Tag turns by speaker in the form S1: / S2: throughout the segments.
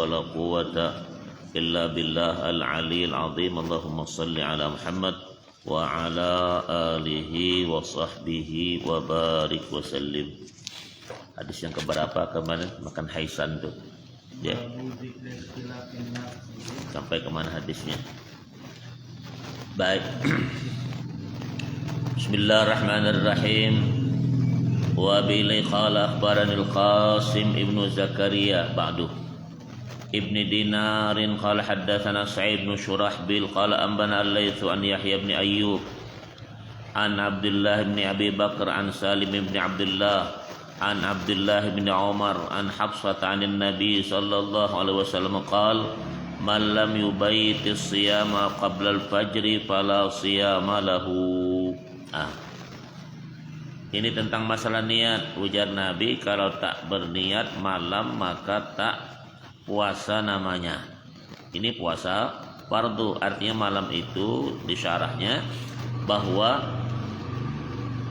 S1: ولا قوة إلا بالله العلي العظيم. اللهم صل على محمد وعلى آله وصحبه وبارك وسلم. Hadis yang keberapa kemarin makan haisan tuh? Ya. Sampai kemana hadisnya? Baik. Bismillahirrahmanirrahim. Wa bihi qala akhbarani al-Qasim ibnu Zakaria ba'du ibni Dinarin qala haddatsana Sa'id bin Shurahbil qala anbana al-Laits an Yahya bin Ayyub an Abdullah bin Abi Bakar an Salim bin Abdullah an Abdullah bin Umar an Hafsah anin Nabi sallallahu alaihi wasallam qala man lam yubayit as-siyama qabla al-fajri fala siyama lahu. Ini tentang masalah niat. Ujar Nabi, kalau tak berniat malam maka tak puasa namanya. Ini puasa fardu, artinya malam itu disyarahnya bahwa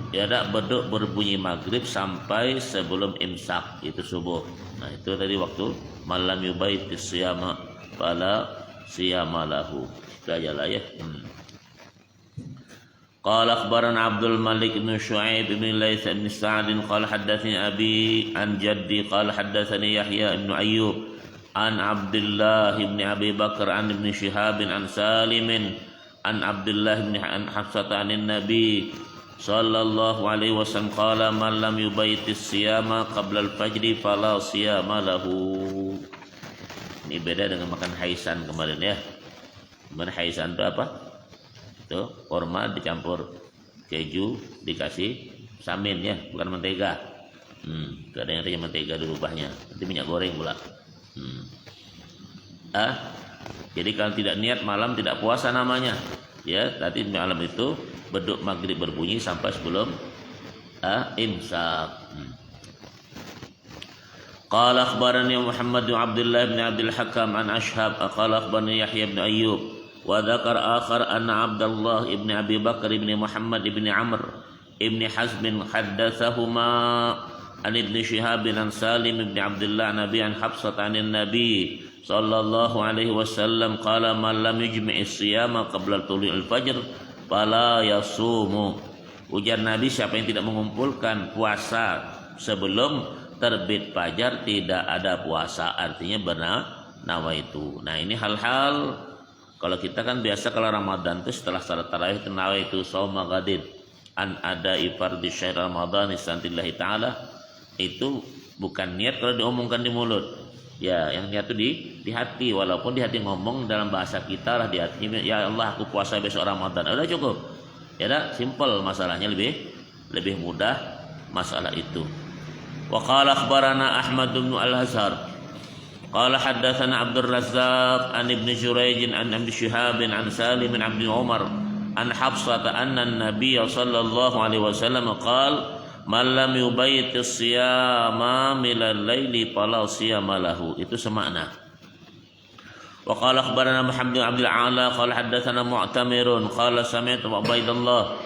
S1: tidak beduk berbunyi maghrib sampai sebelum imsak, itu subuh. Nah itu tadi waktu malam yubaitis siyama fala siyama lahu. Sudah aja ya. قال أخبرنا عبد الملك بن شعيب بن ليث بن سعد قال حدثني أبي عن جدي قال حدثني يحيى بن أيوب عن عبد الله بن أبي بكر عن ابن شهاب عن سالم عن عبد الله بن حفصة عن النبي صلى الله عليه وسلم قال من لم يبيت الصيام قبل الفجر فلا صيام له. Ini beda dengan makan haisan kemarin ya. Kemarin haisan itu apa? Itu korma dicampur keju dikasih samin ya, bukan mentega. Itu ada yang artinya mentega dirubahnya, nanti minyak goreng pula. Jadi kalau tidak niat malam tidak puasa namanya. Ya, tadi malam itu beduk maghrib berbunyi sampai sebelum imsak. Qala akhbarani Muhammad bin Abdullah bin Abdul Hakam an Ashhab qala akhbarani Yahya bin Ayyub wa dzakara akhar anna Abdullah ibn Abi Bakar ibn Muhammad ibn Amr ibn Hazm haddatsahuma an ibn Shihab an Salim ibn Abdullah Nabi an Hafsah an Nabi sallallahu alaihi wasallam qala man lam yujmi' as-siyama qabla tulu'il fajr fala yasumu. Ujar Nabi, siapa yang tidak mengumpulkan puasa sebelum terbit fajar tidak ada puasa, artinya benar nawaitu. Nah ini hal-hal kalau kita kan biasa kalau Ramadan itu setelah salat tarawih nawaitu shauma ghadin an ada fardhi syahr Ramadan istantillahi taala, itu bukan niat kalau diomongkan di mulut. Ya, yang niat itu di hati, walaupun di hati ngomong dalam bahasa kita lah, di hatinya ya Allah aku puasa besok Ramadan. Udah cukup. Ya dah, simple masalahnya, lebih mudah masalah itu. Wa qala akhbarana Ahmad bin Al-Hazhar qala haddatsana Abdul Razzaq an Ibn Jurayj an Ibn Shihab an Salim bin Abd Umar an Hafsah anna an-nabiy sallallahu alaihi wasallam qala man lam yubayit as-siyama milal laili fala siyama lahu. Itu semakna. Wa qala akhbarana Muhammad bin Abdul A'la qala haddatsana Mu'tamirun qala sami'tu Ubaidullah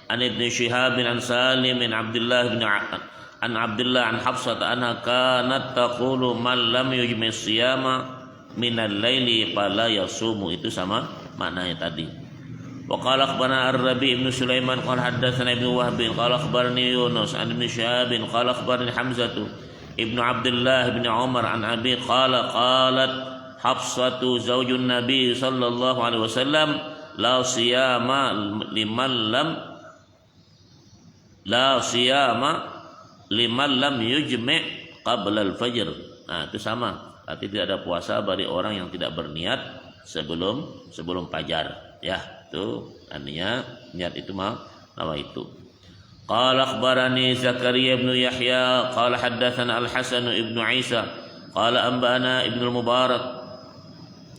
S1: an Ibn Shihab an Salim bin Abdullah bin an Abdullah an Hafsah anha kanat taqulu man lam yujmi as-siyama minal laili fala yasumu. Itu sama maknanya tadi. Wa qala akhbarana Ar-Rabi' ibn Sulaiman qala haddatsana Ibnu Wahb qala akhbarani Yunus an Ibn Shihab qala akhbarani Hamzah ibnu Abdullah ibn Umar an Abi qala qalat Hafsatu zaujun Nabi sallallahu alaihi wasallam la siyama liman lam yujmi' qabla al-fajr. Nah, itu sama. Arti tidak ada puasa bagi orang yang tidak berniat sebelum fajar. Ya, itu artinya niat itu nama itu. Qala akhbarani Zakaria ibn Yahya qala haddatsana Al-Hasan ibn Isa qala anba'ana Ibnu Mubarak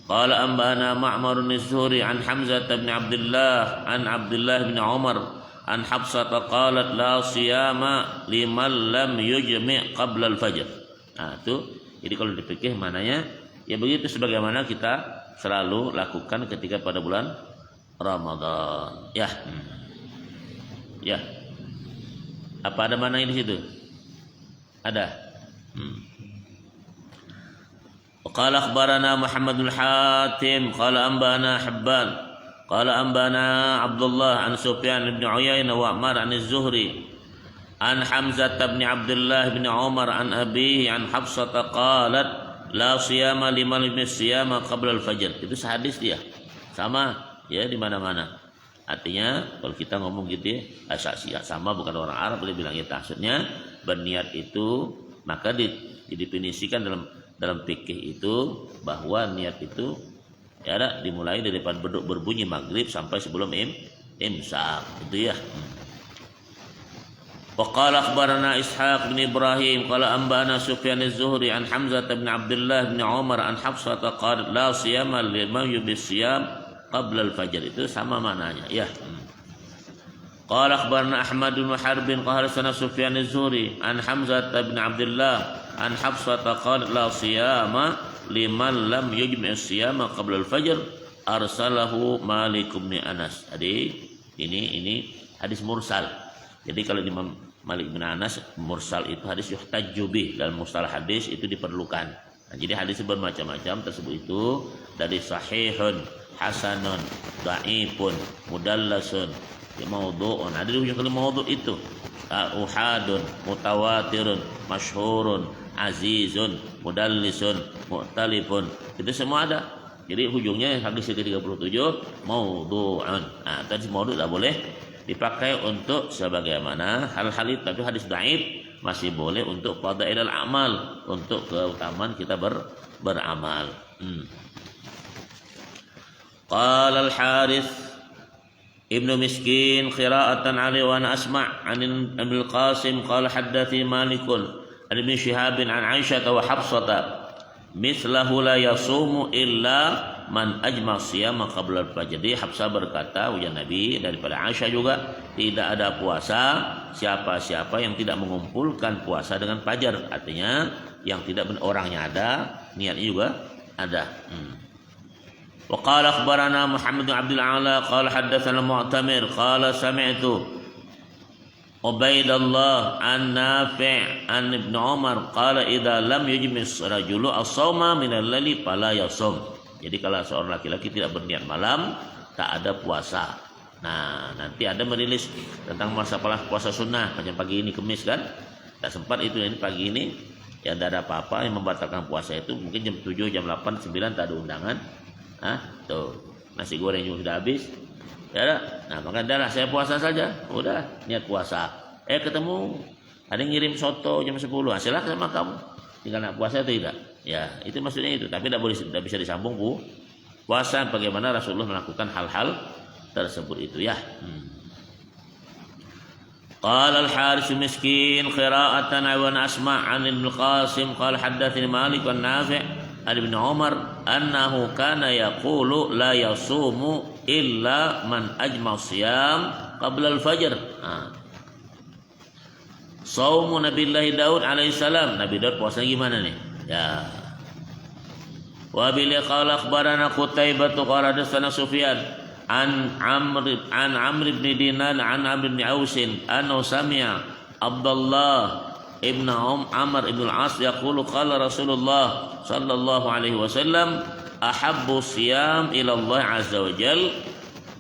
S1: qala anba'ana Ma'mar az-Zuhri an Hamzah bin Abdullah an Abdullah bin Umar an Hafsah qalat la siyama liman lam yujmi' qabla al-fajr. Nah, itu jadi kalau dipikir mananya ya begitu sebagaimana kita selalu lakukan ketika pada bulan Ramadan. Ya. Ya. Apa ada mana di situ? Ada. وقال أخبرنا محمد بن حاتم قال أنبأنا حبان قال أنبأنا عبد الله عن سفيان بن عيينة وعمر عن الزهري عن حمزة بن عبد الله بن عمر عن أبيه عن حفصة قالت لا صيام liman الصيام قبل الفجر. Itu hadis dia sama ya di mana-mana. Artinya kalau kita ngomong gitu ya sama, bukan orang Arab boleh bilang ya, maksudnya berniat itu maka didefinisikan dalam fikih itu bahwa niat itu ya dimulai daripada berbunyi maghrib sampai sebelum imsak itu ya. Wa qala akhbarana Ishaq bin Ibrahim qala anba'ana Sufyan az-Zuhri an Hamzah bin Abdullah bin Umar an Hafsah qalat la siyama liman yubis siyam qabla al-fajr. Itu sama maknanya ya. Qala akhbarana Ahmad bin Harb qala sana Sufyan az-Zuhri an Hamzah bin Abdullah an Hafsah qalat la siyama liman lam yujmi' as-siyama qabla al-fajr arsalahu Malik bin Anas. Jadi ini hadis mursal. Jadi kalau Imam Malik bin Anas mursal itu hadis yuhtajju bih, dalam mustalah hadis itu diperlukan. Nah, jadi hadis bermacam-macam tersebut itu dari sahihun, hasanun, dhaifun, mudallasun, maudhu'un. Ada di ujung kali maudhu' itu uhadun, mutawatirun, masyhurun, azizun, mudallisun, mu'talifun. Itu semua ada. Jadi ujungnya hadis ke-37 maudhu'un. Nah, tadi maudhu' tak boleh dipakai untuk sebagaimana hal-hal itu, tapi hadis dhaif masih boleh untuk fadailul amal, untuk keutamaan kita beramal. Qala al-Harith ibnu Miskin qira'atan ali wa ana asma' an Ibnu al-Qasim qala haddathi Malikun an Ibn Shihab an Aisyah wa Hafsah mithlahu la yasumu illa man ajma' siyama qabla al-fajr. Jadi Hafsah berkata ujar Nabi daripada Aisyah juga, tidak ada puasa siapa-siapa yang tidak mengumpulkan puasa dengan fajar. Artinya yang tidak orangnya ada, niatnya juga ada. Wa qala akhbarana Muhammad bin Abdul A'la qala haddatsana Mu'tamir qala sami'tu Ubaidullah an Nafi' an Ibnu Umar qala idza lam yujmi ar-rajulu as-sawma min al-laili fala yasum. Jadi kalau seorang laki-laki tidak berniat malam, tak ada puasa. Nah, nanti ada merilis tentang masalah puasa sunnah macam pagi ini Kamis kan? Tak sempat itu, ini pagi ini ya tidak ada apa-apa yang membatalkan puasa itu. Mungkin jam 7, jam 8, 9 tak ada undangan. Tuh, nasi goreng juga sudah habis. Ya, nah maka dah saya puasa saja. Udah niat puasa. Ketemu ada yang ngirim soto jam 10. Silakan sama kamu. Tinggal nak puasa atau tidak? Ya, itu maksudnya itu. Tapi tidak bisa disambung puasa. Bagaimana Rasulullah melakukan hal-hal tersebut itu ya. Qala al-Harith miskin qira'atan wa asma' 'an Ibnu Qasim qala haddatsani Malik wa Nafi' an Ibnu Umar annahu kana yaqulu la yasumu illa man ajma' siyam qabla al-fajr. Saumu Nabiullah Daud alaihissalam. Nabi Daud puasa gimana nih? Ya. Wa bil qala akhbarana Qutaibah qala hadatsana Sufyan an Amr bin Dinar an Amr bin Aus annahu sami'a Abdullah ibn Amr ibn al-As yaqulu qala Rasulullah sallallahu alaihi wasallam ahabbu siyam ila Allah azza wa jalla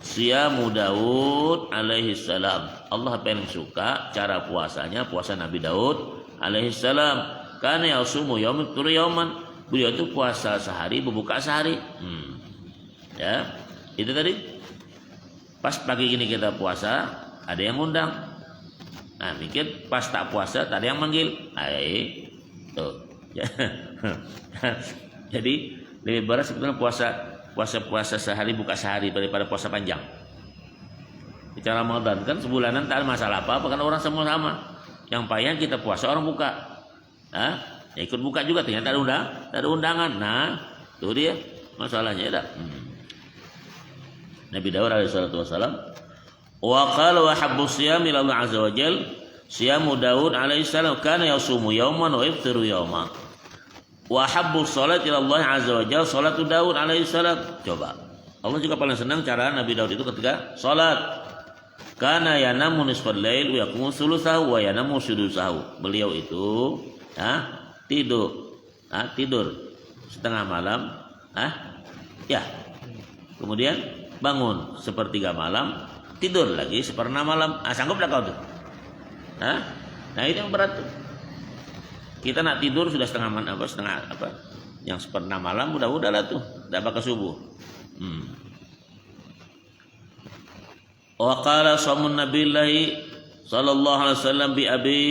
S1: siyamu Daud alaihi salam. Allah paling suka cara puasanya puasa Nabi Daud alaihi salam. Kana yasumu yauman tur yauman. Beliau itu puasa sehari berbuka sehari. Ya. Itu tadi. Pas pagi ini kita puasa, ada yang undang. Nah, mikir pas tak puasa tak ada yang manggil. Tuh. Jadi lebih berat sebetulnya puasa sehari buka sehari daripada puasa panjang. Bicara Ramadan kan sebulanan tak ada masalah apa-apa kan orang semua sama. Yang payah kita puasa orang buka. Ya ikut buka juga ternyata tak ada undangan. Nah, itu dia masalahnya ya. Nabi Daud alaihi salatu wasalam wa qala wa habbu siyam ila Allah azza wa jalla siyamu Daud alaihi salam kana yasumu yawman wa yaftiru yawman. Wa habbu salat ila Allah azza wa jalla salatu Daud alaihi salam. Coba. Allah juga paling senang cara Nabi Daud itu ketika salat. Kana yanamu nisfal lail wa yaqumu thulutsahu wa yanamu sudusahu. Beliau itu tidur setengah malam, ya. Kemudian bangun sepertiga malam, tidur lagi seperempat malam. Sanggup tak kau tuh? Nah itu yang berat tuh. Kita nak tidur sudah setengah yang seperempat malam, udah tuh, dah bakal subuh. Wa qala shamun nabiyillahi sallallahu alaihi wasallam bi abi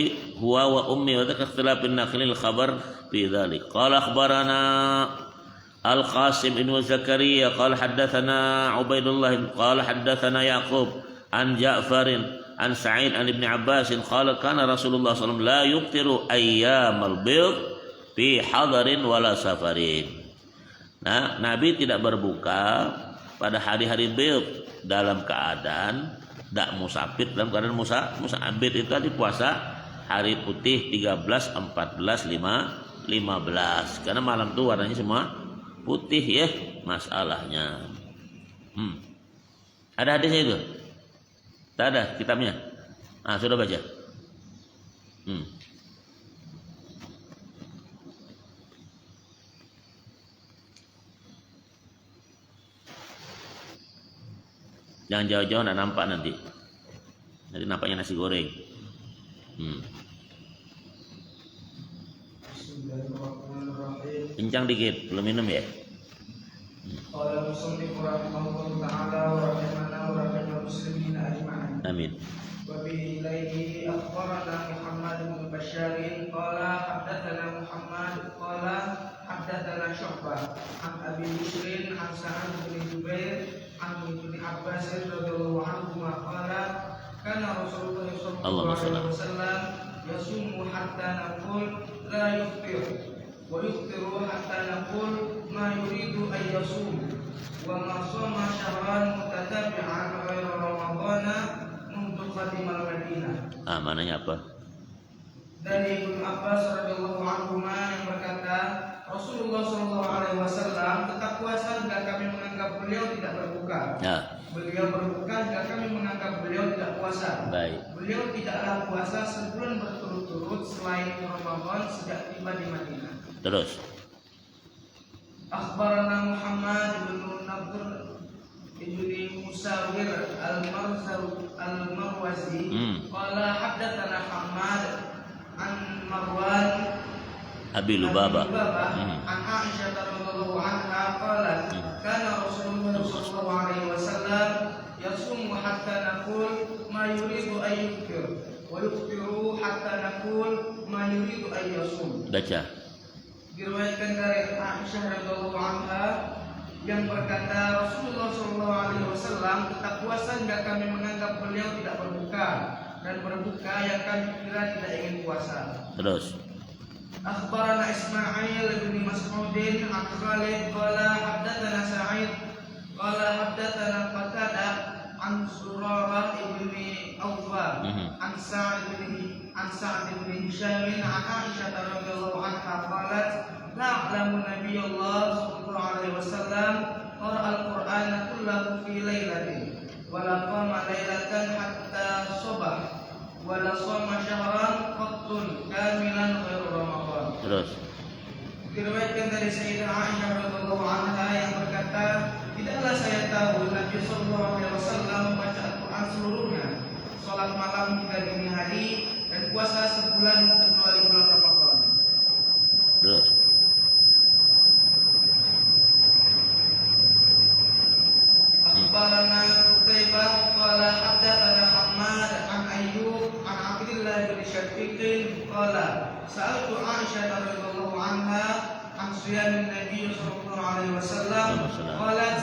S1: huwa wa ummi wa dzakar ikhtilafin naqlil khabar fi dzalik. Qala akhbarana Al-Qasim ibn Zakaria qala haddatsana Ubaidullah qala haddatsana Yaqub an Ja'farin an Sa'id an Ibn Abbas qala kana Rasulullah sallallahu alaihi wasallam la yuqtiru ayyamal bayd fi hadarin wala safarin. Nah, Nabi tidak berbuka pada hari-hari bayd dalam keadaan tidak musafir, dalam keadaan musafir itu tadi puasa hari putih 13, 14, 15 karena malam itu warnanya semua putih ya masalahnya. Ada hadisnya itu? Tak ada kitabnya? Sudah baca? Jangan jauh-jauh, nggak nampak nanti nampaknya nasi goreng. Kencang dikit, belum minum ya. Amin.
S2: وبإليه أخبرنا محمد بن بشار قال حدثنا محمد قال حدثنا شعبة عن أبي بشر عن سعد بن جبير عن ابن عباس رضي الله عنهما قال كان رسول الله صلى الله عليه وسلم يصوم حتى نقول لا يفطر ويفطر حتى نقول ما يريد أن يصوم وما صام شهرا متتابعا غير رمضان Khatimal Madinah.
S1: Mananya apa?
S2: Dari Ibnu Abbas radhiyallahu anhu yang berkata, Rasulullah sallallahu alaihi wasallam tetap puasa jika kami menganggap beliau tidak berbuka. Beliau berbuka jika kami menganggap beliau tidak puasa.
S1: Baik.
S2: Beliau tidaklah puasa sebulan berturut-turut selain Ramadan sejak tiba di Madinah.
S1: Terus.
S2: Akhbarana Muhammad bin Nadhr ibni Musawir al-Marwazi qala haddatsana Hammad an Marwan
S1: Abi Lubabah
S2: an Aisyah radhiyallahu anha qalat kana Rasulullah sallallahu alaihi wasallam yasumu hatta naqul ma yuridu an yuftir wa yuftiru hatta naqul ma yuridu an yasum.
S1: Baca.
S2: Diriwayatkan dari Aisyah radhiyallahu anha yang berkata Rasulullah SAW tetap puasa hingga kami menganggap beliau tidak berbuka dan berbuka yang kami kira tidak ingin puasa.
S1: Terus.
S2: Akhbarana Ismail bin Mas'udin an Khalid qala haddatsana Sa'id qala haddatsana Qatadah an Surarah ibni Awfa an Sa'd bin Hisham an Aisyah radhiyallahu anha qalat na'lamu Nabiyullah sallallahu alaihi wasallam qara'a al-Qur'ana kullahu fi lailatin wa la qama lailatan hatta subah wa la shama shahran qattun kamilan ghairu Ramadan.
S1: Terus.
S2: Diriwayatkan dari Sayyidah Aisyah radhiyallahu anha yang berkata, tidaklah saya tahu Nabi sallallahu alaihi wasallam membaca Al-Qur'an seluruhnya, salat malam hingga dini hari dan puasa sebulan kecuali bulan Ramadan.
S1: Terus.
S2: Akhbarana Qutaibah qala haddatsana Hammad an Ayyub an Abdullah bin Shaqiq qala sa'altu Aisyah radhiyallahu anha an siyamin Nabi sallallahu alaihi wasallam qalat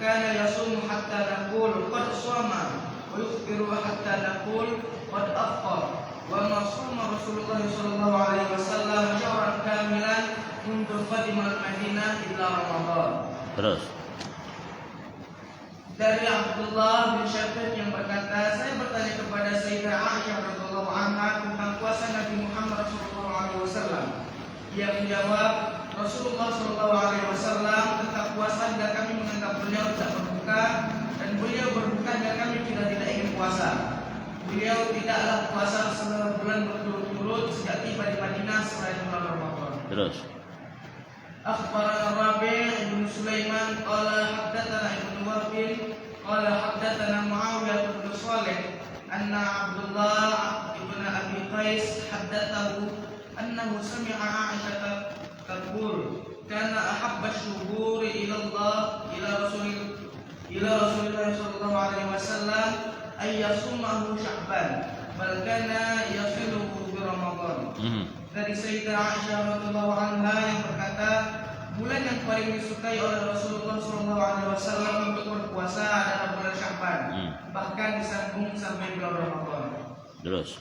S2: kana yasumu hatta naqul qad shama wa yuftiru hatta naqul qad afṭara wa ma shama Rasulullah sallallahu alaihi wasallam syahran kamilan mundu qadimal Madinah illa Ramadan.
S1: Terus.
S2: Dari Abdullah bin Syafiq yang berkata, saya bertanya kepada Sayyidah Aisyah radhiyallahu anha tentang puasa Nabi Muhammad sallallahu alaihi wasallam. Ia menjawab, Rasulullah sallallahu alaihi wasallam tetap puasa jika kami menganggap beliau tidak berbuka dan beliau berbuka jika kami tidak ingin puasa. Beliau tidaklah puasa selama bulan berturut-turut sejak tiba di Madinah selain bulan Ramadan.
S1: Terus.
S2: أخبرنا الربيع بن سليمان قال حدثنا ابن وهب قال حدثنا معاوية بن صالح أن عبد الله بن أبي قيس حدثه أنه سمع عائشة تقول كان أحب الشهور إلى الله إلى رسول الله صلى الله عليه وسلم أن يصومه شعبان بل كان يصله برمضان. Dari Sayyidah Aisyah radhiyallahu anha yang berkata, bulan yang paling disukai oleh Rasulullah sallallahu alaihi wasallam untuk berpuasa adalah bulan Sya'ban, bahkan disambung sampai bulan Ramadan. Terus.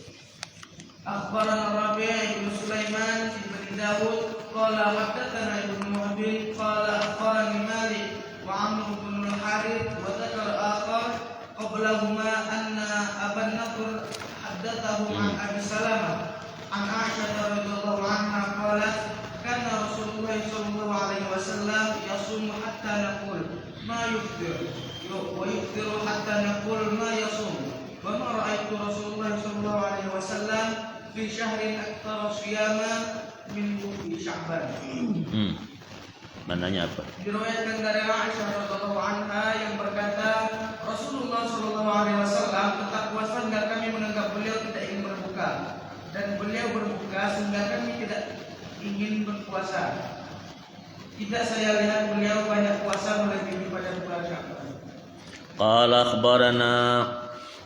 S2: Akhbarana Rabi' bin Sulaiman bin Dawud qala haddatsana Ibnu Wahb qala akhbarani Malik wa Amr bin al-Harith wa dzakara akhar qablahuma anna Aban Nadhr haddatsahu an Abi Salamah an Aisyah radhiyallahu anha qalat kana Rasulullah sallallahu alaihi wasallam yasum hatta naqul ma yuftir wa yuftiru hatta naqul ma yasum wa ma ra'aytu Rasulullah sallallahu alaihi wasallam fi syahrin aktsara siyama min Sya'ban. Mananya apa? Diriwayatkan dari Aisyah radhiyallahu anha yang berkata Rasulullah sallallahu alaihi wasallam tetap puasa hingga kami menganggap beliau tidak ingin berbuka dan beliau berbuka sehingga kami tidak ingin berpuasa. Tidak saya lihat beliau banyak puasa melebihi pada bulan Sya'ban. Qala akhbarana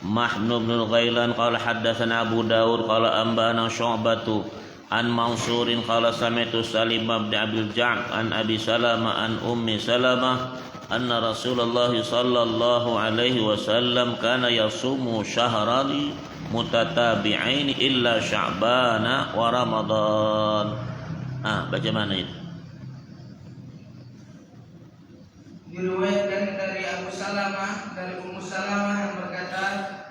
S2: Mahmud bin Ghailan qala haddatsana Abu Dawud qala anba'ana Syu'batu an Mansurin qala sami'tu Salim bin Abil Ja'd an Abi Salamah an Ummi Salamah anna Rasulullah sallallahu alaihi wasallam kana yasumu syahrani mutatabi'ain illa Sya'bana wa Ramadan. Baca mana itu? Diriwayatkan dari Abu Salamah dari Ummu Salamah yang berkata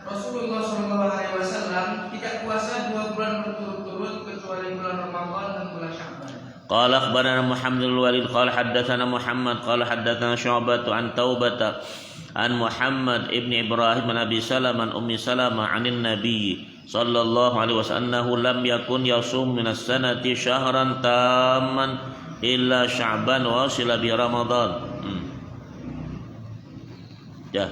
S2: Rasulullah sallallahu alaihi wasallam tidak puasa 2 bulan berturut-turut kecuali bulan Ramadan dan bulan Sya'ban. Qala akhbarana Muhammad al-Walid qala haddatsana Muhammad qala haddatsana Syu'bah an Taubata an Muhammad ibn Ibrahim an Abi Salamah an Ummi Salamah anin Nabi sallallahu alaihi wasallam annahu lam yakun yasum min as-sanati syahran tamman illa Sya'ban wa wasila bi Ramadan. Ya.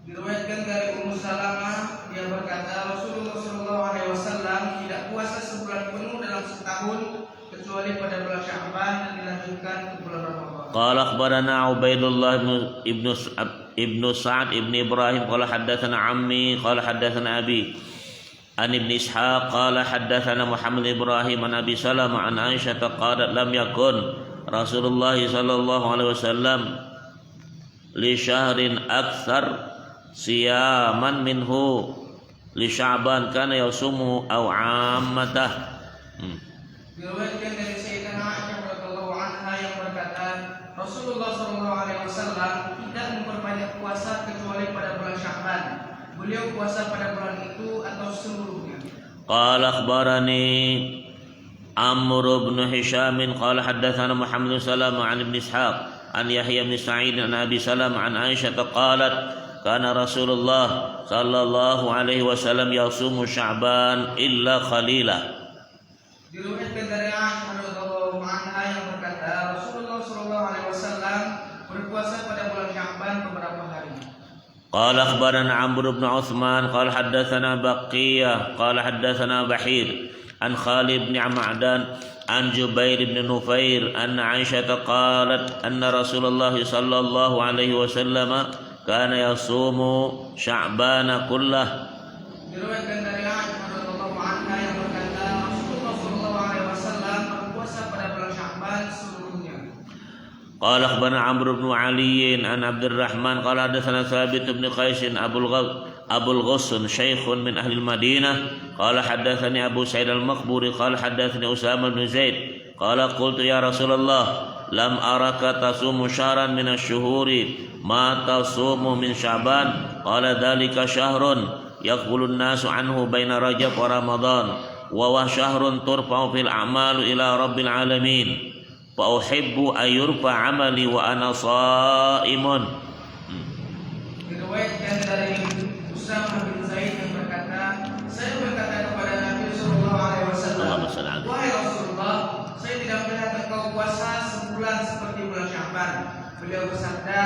S2: Diriwayatkan dari Ummu Salamah dia berkata Rasulullah sallallahu alaihi wasallam tidak puasa sebulan penuh dalam setahun kecuali pada bulan Sya'ban dan dilanjutkan ke bulan Ramadan. Qala akhbarana Ubaidullah ibnu Sa'ad ibnu Ibrahim qala haddatsana ammi qala haddatsana abi an ibn Ishaq qala haddatsana Muhammad Ibrahim an Abi Salamah an Aisyah qalat lam yakun Rasulullah sallallahu alaihi wasallam li syahrin aktsar siyaman minhu li Sya'ban kana yasumu aw ammatah. Diriwayatkan dari Sayyidah Aisyah radhiyallahu anha yang berkata Rasulullah sallallahu alaihi wasallam tidak memperbanyak puasa kecuali pada bulan Sya'ban. Beliau puasa pada bulan itu atau seluruhnya. Qala akhbarani Amr bin Hisham qala haddatsana Muhammad Salamah an ibn Ishaq an Yahya bin Sa'id an Abi Salamah an Aisyah qalat kana Rasulullah sallallahu alaihi wasallam yasumu Sya'ban illa qalila. Diriwayatkan dari Aisyah radhiyallahu anha yang berkata Rasulullah sallallahu alaihi wasallam berpuasa pada bulan Sya'ban beberapa hari. Qala akhbarana Amr bin Uthman qala haddatsana Baqiyah qala haddatsana Bahir an Khalid bin Ma'dan an Jubair bin Nufair anna Aisyah qalat anna Rasulullah sallallahu alaihi wasallam kana yasumu Sya'ban kullah. Diriwayatkan dari Aisyah radhiyallahu anha yang berkata Rasulullah sallallahu alaihi wasallam berpuasa pada bulan Sya'ban seluruhnya. Qala akhbarana Amr bin Ali an Abdurrahman qala hadatsana Thabit bin Qais Abul Ghusn syaikhun min ahli Madinah qala hadatsani Abu Sa'id al-Maqburi qala hadatsani Usama bin Zaid qala qultu ya Rasulullah lam araka tasumu syahran min asy-syuhuri ma tasumu min Sya'ban qala dzalika syahrun yaqbulu an-nasu anhu baina Rajab wa Ramadan wa syahrun turfa'u fil a'malu ila rabbil alamin fa uhibbu ayyurfa 'amali wa ana sha'imun. Diriwayatkan dari Usama bin Zaid yang berkata, saya berkata kepada Nabi sallallahu alaihi wasallam, wahai Rasulullah, saya tidak melihat engkau puasa Beliau bersabda,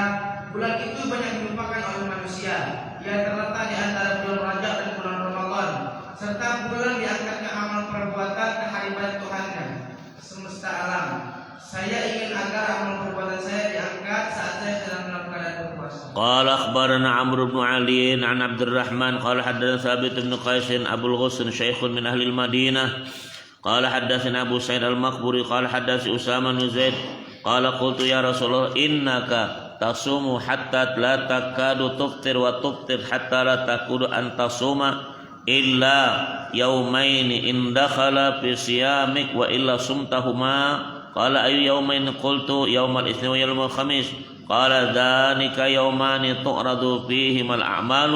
S2: bulan itu banyak dilupakan oleh manusia. Ia terletak di antara bulan Rajab dan bulan Ramadan, serta bulan diangkatnya amal perbuatan ke hadirat Tuhannya semesta alam. Saya ingin agar amal perbuatan saya diangkat saat saya sedang dalam keadaan berpuasa.
S1: قال أخبرنا عمرو بن علي عن عبد الرحمن قال حدثنا ثابت بن قيس أبو الغصن شيخ من أهل المدينة قال حدثنا أبو سعيد المقبري قال حدث أسامة بن زيد قال قلت يا رسول الله إنك تصوم حتى لا تكاد تفطر وتفطر حتى لا تكاد أن تصوم إلا يومين إن دخل في صيامك وإلا صمتهما قال أي يومين قلت يوم الاثنين ويوم الخميس قال ذلك يومان تعرض فيهما الأعمال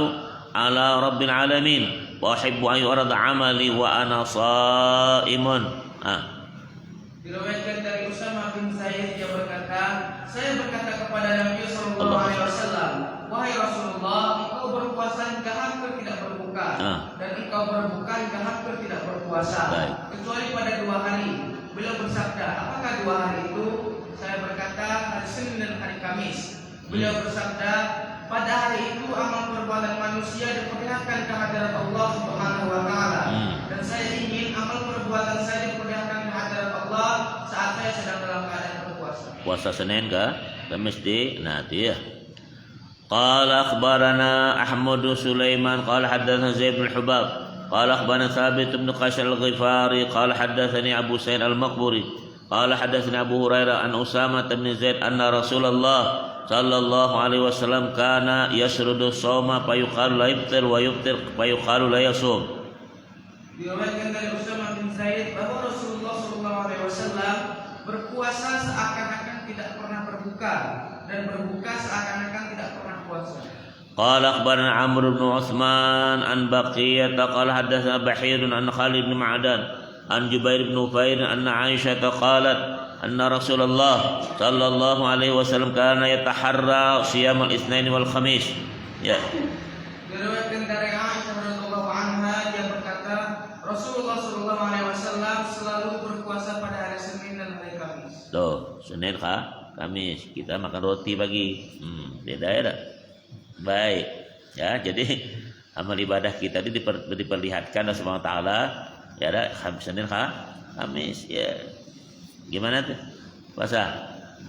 S1: على رب العالمين وأحب أن يعرض عملي وأنا صائم.
S2: Diriwayatkan dari Usama bin Zaid, dia berkata, saya berkata kepada Nabi Sallallahu Alaihi Wasallam, wahai Rasulullah, engkau berpuasa hingga hampir tidak berbuka, dan engkau berbuka hingga hampir tidak berpuasa, kecuali pada 2 hari. Beliau bersabda, apakah 2 hari itu? Saya berkata, hari Senin dan hari Kamis. Beliau bersabda, pada hari itu amal perbuatan manusia diperlihatkan ke hadirat Allah Subhanahu wa taala. Dan saya ingin amal perbuatan saya diperlihatkan ke hadirat Allah saat saya sedang dalam keadaan berpuasa.
S1: Puasa Senin ke Kamis nanti ya. Qala akhbarana Ahmad Sulaiman qala hadatsana Zaid bin Hubab qala akhbarana Thabit bin Qais al-Ghifari qala hadatsani Abu Sa'id al-Maqburi qala hadatsana Abu Hurairah an Usamah bin Zaid anna Rasulullah sallallahu alaihi wasallam kana yashrudu shauma fa yuqalu la yaftir wa yaftir fa yuqalu la yasum.
S2: Diriwayatkan dari Usamah bin Zaid bahwa Rasulullah sallallahu alaihi wasallam berpuasa seakan-akan tidak pernah berbuka dan berbuka seakan-akan tidak pernah puasa.
S1: قال أخبرنا عمرو بن عثمان عن بقية قال حدثنا بحير عن خالد بن معدان عن جبير بن نفير أن عائشة قالت أن رسول الله صلى الله عليه وسلم كان يتحرى صيام الاثنين والخميس. Ya.
S2: Diriwayatkan dari Aisyah radhiyallahu anha, dia berkata, Rasulullah sallallahu alaihi wasallam selalu berpuasa pada hari Senin dan hari Kamis.
S1: Loh, Senin Kamis kita makan roti pagi. Beda ya. Baik. Ya, jadi amal ibadah kita ini diperlihatkan oleh Subhanahu wa taala ya ada Senin Kamis ya. Gimana tuh? Puasa.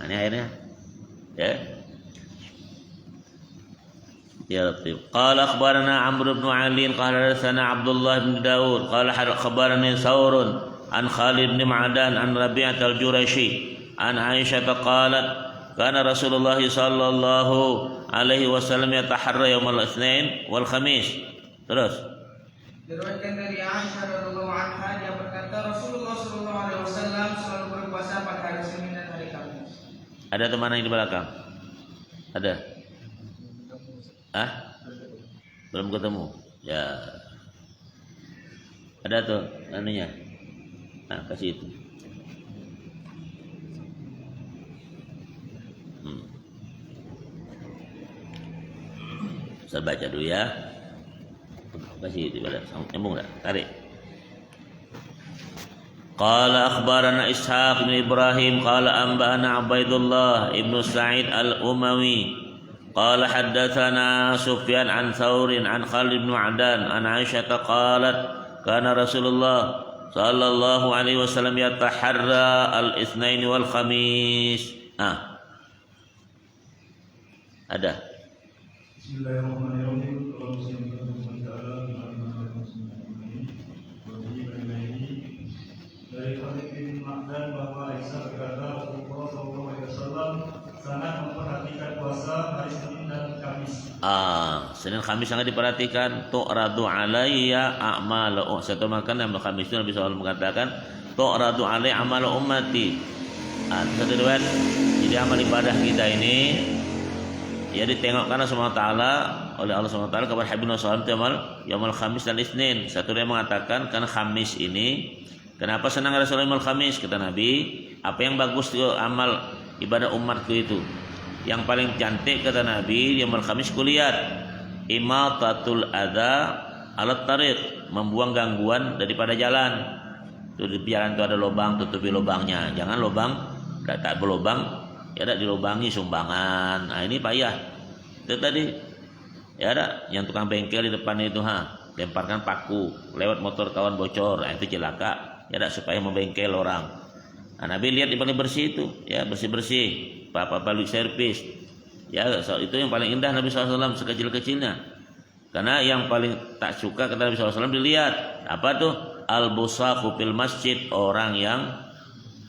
S1: Ini akhirnya. Ya. Ya Rabbi. Qala akhbarana Amr bin Ali qala hadatsana Abdullah bin Daud qala khabarani Thawr an Khalid bin Ma'dan an Rabi'ah al-Jurayshi an Aisyah qalat kana Rasulullah sallallahu alaihi wasallam yataharra yawm al-itsnain wal khamis. Terus
S2: diriwayatkan dari Aisyah radhiyallahu anha, dia berkata Rasulullah sallallahu alaihi wasallam selalu berpuasa pada hari Senin dan hari Kamis.
S1: Ada teman yang di belakang? Ada? Belum ketemu? Ya. Ada tuh anunya. Kasih itu. Saya baca dulu ya. Kasih itu pada nyambung dah. Tarik. Qala akhbarana Ishaq bin Ibrahim qala anba'ana Ubaidullah ibnu Sa'id al-Umawi qala haddatsana Sufyan an Thawr an Khalid bin Ma'dan an Aisyah qalat kana Rasulullah sallallahu alaihi wasallam yataharra al-itsnain wal khamis. Ada.
S3: Bismillahirrahmanirrahim. Dari Khalid bin Ma'dan bahwa Aisyah berkata Rasulullah SAW sangat memperhatikan puasa hari Senin dan Kamis.
S1: Senin Kamis sangat diperhatikan. Tu'radu alayya a'malu. Satu makan yang Kamis itu Nabi SAW mengatakan tu'radu alayya a'malu ummati. Satu riwayat. Jadi amal ibadah kita ini ya ditengokkan Allah Taala oleh Allah Taala kepada Habibullah SAW yaumul Khamis dan Isnin. Satu dia mengatakan karena Khamis ini kenapa senang Rasulullah yaumul Khamis, kata Nabi, apa yang bagus itu amal ibadah umatku itu. Yang paling cantik kata Nabi yaumul Khamis kulihat imatatul adza alat tariq, membuang gangguan daripada jalan. Itu di jalan itu ada lubang, tutupi lubangnya. Jangan lubang tak berlubang ya ada dilubangi sumbangan. Nah ini payah. Itu tadi ya ada yang tukang bengkel di depan itu lemparkan paku lewat motor kawan bocor, nah, itu celaka. Ya ada supaya membengkel orang. Nah, Nabi lihat yang paling bersih itu, ya bersih-bersih, balik servis. Ya itu yang paling indah Nabi SAW sekecil-kecilnya. Karena yang paling tak suka kata Nabi SAW dilihat apa tuh? Al-busaqu fil masjid, orang yang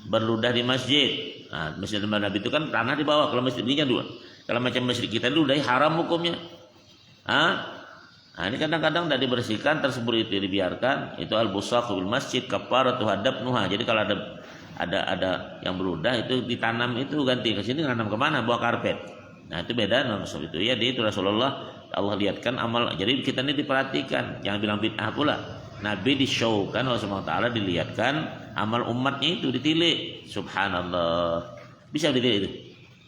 S1: berludah di masjid. Nah, masjid Nabi itu kan tanah di bawah. Kalau masjid ini kan dua. Kalau macam masjid kita itu udah haram hukumnya. Nah, ini kadang-kadang tidak dibersihkan, tersebut itu dibiarkan. Itu al-busaqu fil masjid kafaratu hadabnuha. Jadi kalau ada yang berludah itu ditanam itu ganti ke sini, nanam kemana? Bawa karpet. Nah itu beda maksud itu ya. Itu Rasulullah Allah lihatkan amal. Jadi kita ini diperhatikan, jangan bilang bid'ah pula. Nabi disyaukan oleh Allah Taala, dilihatkan amal umatnya itu ditilik. Subhanallah. Bisa ditilik itu.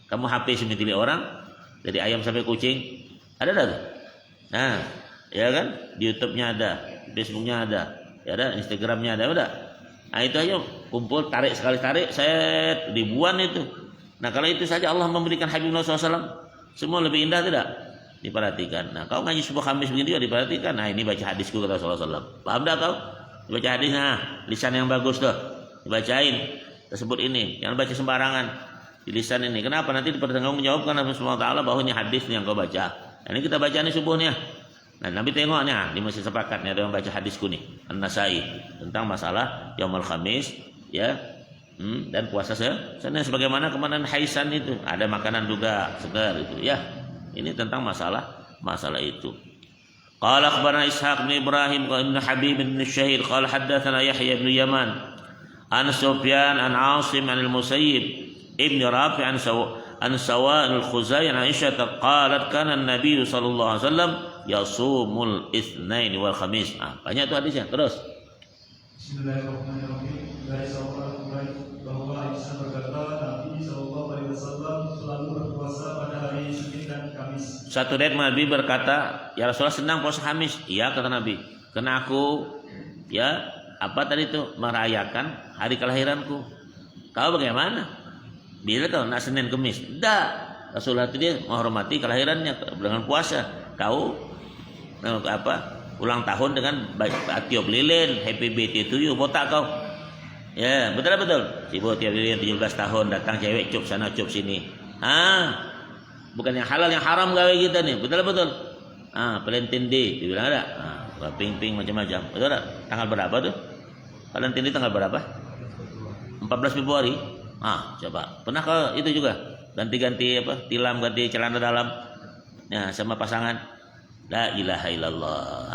S1: Kamu HP sini tilik orang dari ayam sampai kucing ada dah. Nah, ya kan? Di YouTube-nya ada, di Facebook-nya ada, ya ada, Instagram-nya ada, udah. Nah itu aja kumpul, tarik sekali tarik, set ribuan itu. Nah kalau itu saja Allah memberikan Habibullah SAW, semua lebih indah tidak? Diperhatikan. Nah kau ngaji subuh Khamis begini juga diperhatikan. Nah ini baca hadisku kata Rasulullah SAW. Paham tak kau? Dibaca hadisnya, lisan yang bagus tuh, dibacain tersebut ini, jangan baca sembarangan di lisan ini. Kenapa? Nanti dipertanggungjawabkan Allah Subhanahu wa taala bahwa ini hadis yang kau baca. Nah, ini kita baca nih subuhnya. Nah, Nabi tengoknya di masjid sepakat nih ada yang baca hadisku nih, An-Nasai tentang masalah Yaumul Khamis ya. Dan puasa Senin sebagaimana kemarin Haisan itu, ada makanan juga segar itu ya. Ini tentang masalah itu. Qala akhbarana Ishaq bin Ibrahim wa Ibn Habib bin Syahid qala haddatsana Yahya bin Yaman an Sufyan an Asim an al-Musayyib Ibn Rafi' an Sawa al-Khuzai an Aisyah qalat kana an-nabiy sallallahu alaihi wasallam yasumul itsnain wal khamis. Banyak tuh hadisnya. Terus
S3: Bismillahirrahmanirrahim. Dari sahabat Quraisy bahwa Aisyah berkata Nabi sallallahu alaihi wasallam selalu berpuasa pada hari Senin dan Kamis.
S1: Satu riwayat Nabi berkata, "Ya Rasulullah senang puasa Kamis." Iya kata Nabi. Karena aku ya apa tadi itu merayakan hari kelahiranku. Kau bagaimana? Bila kau nak Senin Kamis? Tidak. Rasulullah itu dia menghormati kelahirannya dengan puasa. Kau ulang tahun dengan tiup lilin, happy birthday to you, botak kau. Ya, betul. Sibuk tiup lilin 17 tahun datang cewek cup sana cup sini. Bukan yang halal, yang haram gawe kita nih. Betul. Valentine Day dibilang ada. Ping macam-macam. Betul tak? Tanggal berapa tuh? Valentine Day tanggal berapa? 14 Februari. Coba. Pernah kau itu juga? Ganti-ganti apa? Tilam, ganti celana dalam. Ya, sama pasangan. La ilaha illallah.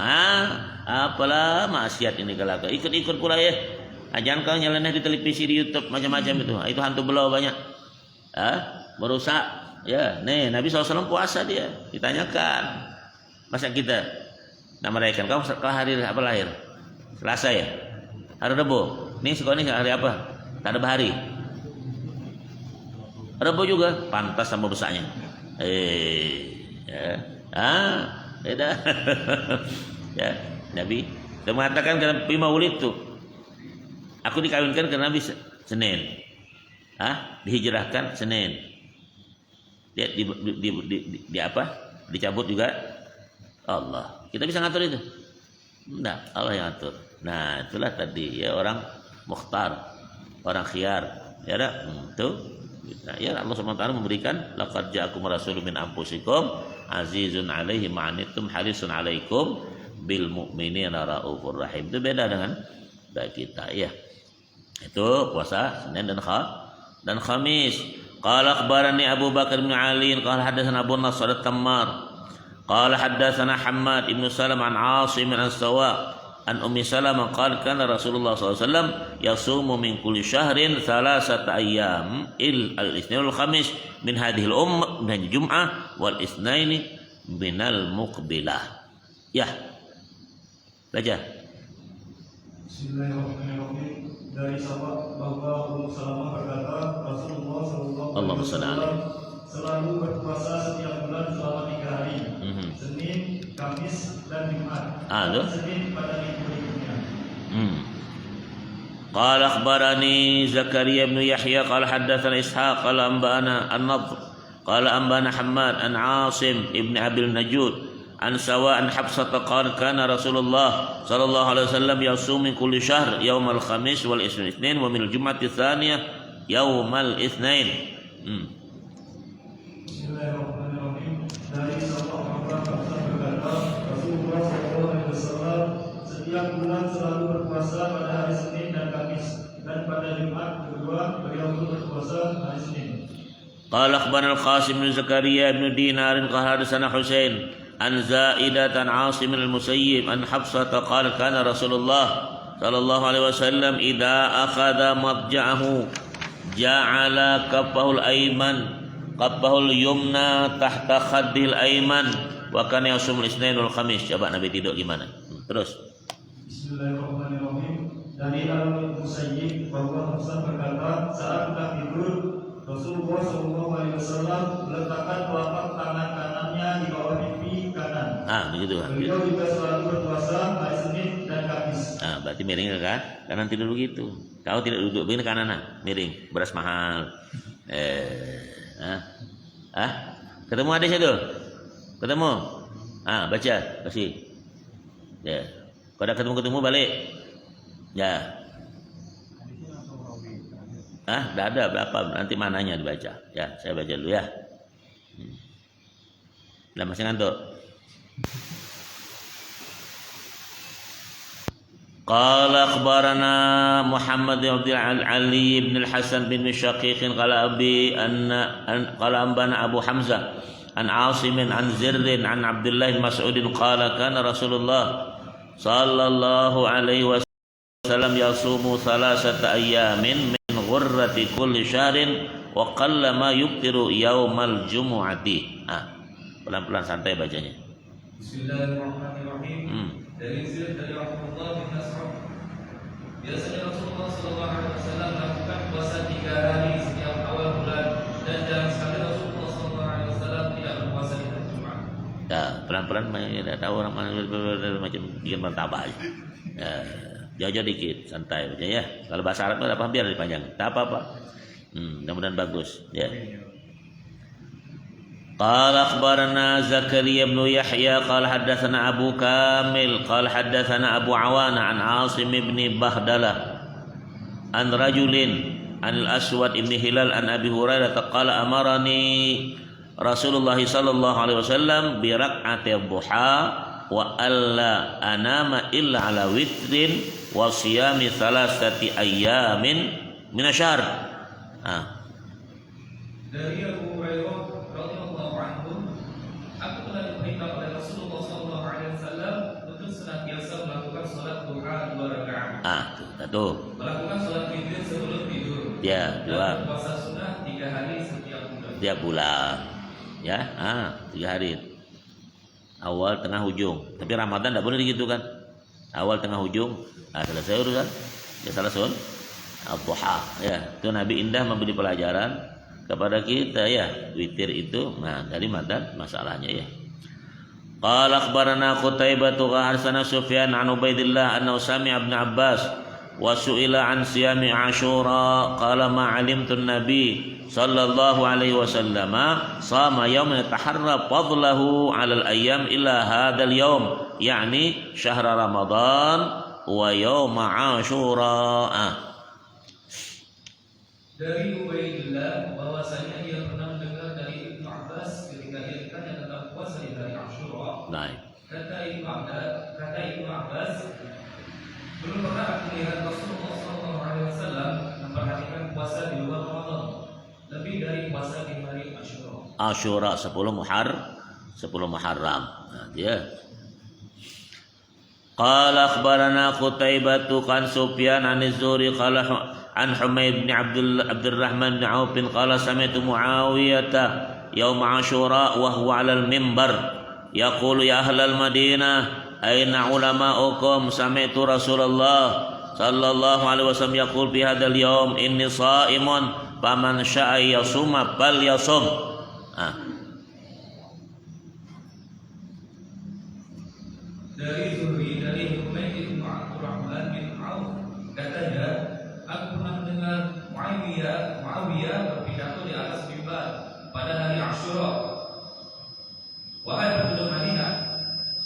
S1: Apalah maksiat ini kalau kau ikut pula ya. Jangan kau nyeleneh di televisi, di YouTube macam-macam itu. Itu hantu belau banyak. Merusak. Ya, nih Nabi SAW puasa dia. Ditanyakan. Masa kita nak merayakan kau hari apa lahir? Selasa ya? Hari Rabu. Nih sekolah ini hari apa? Tak ada bahari. Rabu juga pantas sama besarnya. Beda. Ya, Nabi dia mengatakan karena fi maulid tuh. Aku dikawinkan karena Nabi Senin. Dihijrahkan Senin. Dia di apa? Dicabut juga Allah. Kita bisa ngatur itu? Enggak, Allah yang ngatur. Nah, itulah tadi ya orang mukhtar, orang khiyar. Ya dah, tuh. Nah, ya Allah SWT memberikan laqad ja'akum rasulun min anfusikum azizun 'alaihi ma'anittum harisun 'alaikum bil mu'minina raufur rahim. Itu beda dengan kita ya. Itu puasa Senin dan Khamis. Qala akhbarani Abu Bakar bin Ali qala hadatsana Abu Nasr at-Tammar qala hadatsana Hammad ibn Salam an Asim an Sawa an Ummi Salamah qala kana Rasulullah SAW yasumu min kulli syahrin thalathata ayyam al-itsnain wal khamis min hadhihi al-ummah min Jum'ah wal itsnain min al-muqbilah. Ya. Baca.
S3: Bismillahirrahmanirrahim. Dari sahabat bahwa Ummu Salamah berkata Rasulullah SAW selalu berpuasa setiap bulan selama 3 hari. Senin, Kamis dan Jumat. Senin pada minggu berikutnya.
S1: قال أخبرني زكريا بن يحيى قال حدثنا إسحاق قال أنبأنا النضر قال أنبأنا حماد عن عاصم ابن أبي النجود عن سواء عن حفصة قال كان رسول الله صلى الله عليه وسلم يصوم من كل شهر يوم الخميس والاثنين ومن الجمعة الثانية يوم الاثنين.
S3: Bismillahirrahmanirrahim. Dari sahabat Hafsah berkata, Rasulullah SAW setiap bulan selalu berpuasa pada hari Senin dan Kamis, dan pada Jumat kedua beliau berpuasa hari Senin.
S1: قال أخبرنا القاسم بن زكريا بن دينار قال حدثنا حسين عن زائدة عن عاصم المسيب عن حفصة قال كان رسول الله صلى الله عليه وسلم إذا أخذ مضجعه جعل كفه اليمنى تحت خده الأيمن وكان يصوم الاثنين والخميس. Coba Nabi tidur gimana? Terus.
S3: Bismillahirrahmanirrahim. Dari Al-Musayyib bahwa Hafsah berkata, saat hendak tidur, Rasulullah SAW meletakkan telapak tangan kanannya di bawah pipi kanan.
S1: Begitu kan.
S3: Beliau juga selalu berpuasa hari Senin dan Kamis.
S1: Berarti miring kan? Kanan tidur begitu. Kalau tidak duduk begini kanan miring. Beras mahal. Ketemu hadisnya tuh? Ketemu? Baca, kasih. Ya. Kalau ketemu balik. Ya. Tidak ada berapa, nanti mananya dibaca. Ya, saya baca dulu ya. Udah masih ngantuk? Qala akhbarana Muhammad bin Ali bin al-Hasan bin Shaqiq qala anbana Abu Hamzah an Asim an Zirr an Abdullah bin Mas'ud qala kana Rasulullah sallallahu alaihi wasallam yasumu thalathata ayyamin min ghurrati kulli syahrin wa qalla ma yuftiru yaumal jumu'ati. Pelan-pelan santai bacanya.
S2: Bismillahirrahmanirrahim. Dari Zir dari Abdullah bin Mas'ud. Biasanya Rasulullah SAW melakukan puasa 3 hari setiap awal bulan, dan jarang sekali Rasulullah SAW tidak berpuasa di hari Jumat.
S1: Ya, pelan-pelan tidak tahu orang mana macam bikin martabak aja. Jauh-jauh dikit, santai aja ya. Kalau bahasa Arab itu apa biar dipanjang. Tak apa-apa. Mudah-mudahan bagus ya. قال أخبرنا زكريا بن يحيى قال حدثنا أبو كامل قال حدثنا أبو عوانة عن عاصم بن بهدلة عن رجل عن الأسود بن هلال عن أبي هريرة قال أمرني رسول الله صلى الله عليه وسلم بركعة الضحى وألا أنام إلا على وتر وصيام 3 أيام من الشهر.
S2: Dari Abu Hurairah radhiyallahu anhu, aku telah diperintah oleh Rasulullah SAW untuk senantiasa melakukan salat duha 2 rakaat.
S1: Satu.
S2: Melakukan salat witir sebelum tidur.
S1: Ya, 2.
S2: Dan puasa sunnah 3 hari setiap bulan.
S1: Tiap bulan. Ya, 3 hari. Awal, tengah, ujung. Tapi Ramadan tidak boleh begitu kan? Awal, tengah, ujung. Selesai urusan. Ya salah sun. Al-duha. Ya, itu Nabi Indah memberi pelajaran kepada kita ya, witir itu dari mana masalahnya ya. Qala akhbarana Qutaibah harsana Sufyan an Ubaidillah annahu sami'a Ibn Abbas wa su'ila an siyami Ashura qala ma 'alimtu an-nabi sallallahu alaihi wasallam sama yawman yataharra fadlahu 'ala al-ayyam illa hadzal yawm yani syahr Ramadan wa yawm Ashura.
S2: Dari Ubaidillah bahwasanya ia pernah mendengar dari Ibnu Abbas ketika ia ditanya tentang puasa di hari Ashura. Kata Ibnu Abbas, belum pernah aku lihat Rasulullah SAW memperhatikan puasa di luar Ramadan lebih dari puasa di hari Ashura.
S1: Ashura 10 Muharram. Dia. Qala akhbarana Qutaibah kan Sufyan an Az-Zuhri qala عن حميد بن عبد الرحمن بن عوف قال سمعت معاوية يوم عاشوراء وهو على المنبر يقول يا أهل المدينة أين علماؤكم سمعت رسول الله صلى الله عليه وسلم يقول في هذا اليوم إني صائم فمن شاء يصوم فليصم.
S2: Dari Zuhri dari Humaid bin Abdurrahman bin Auf katanya,
S4: Asyura. Wahai penduduk Madinah,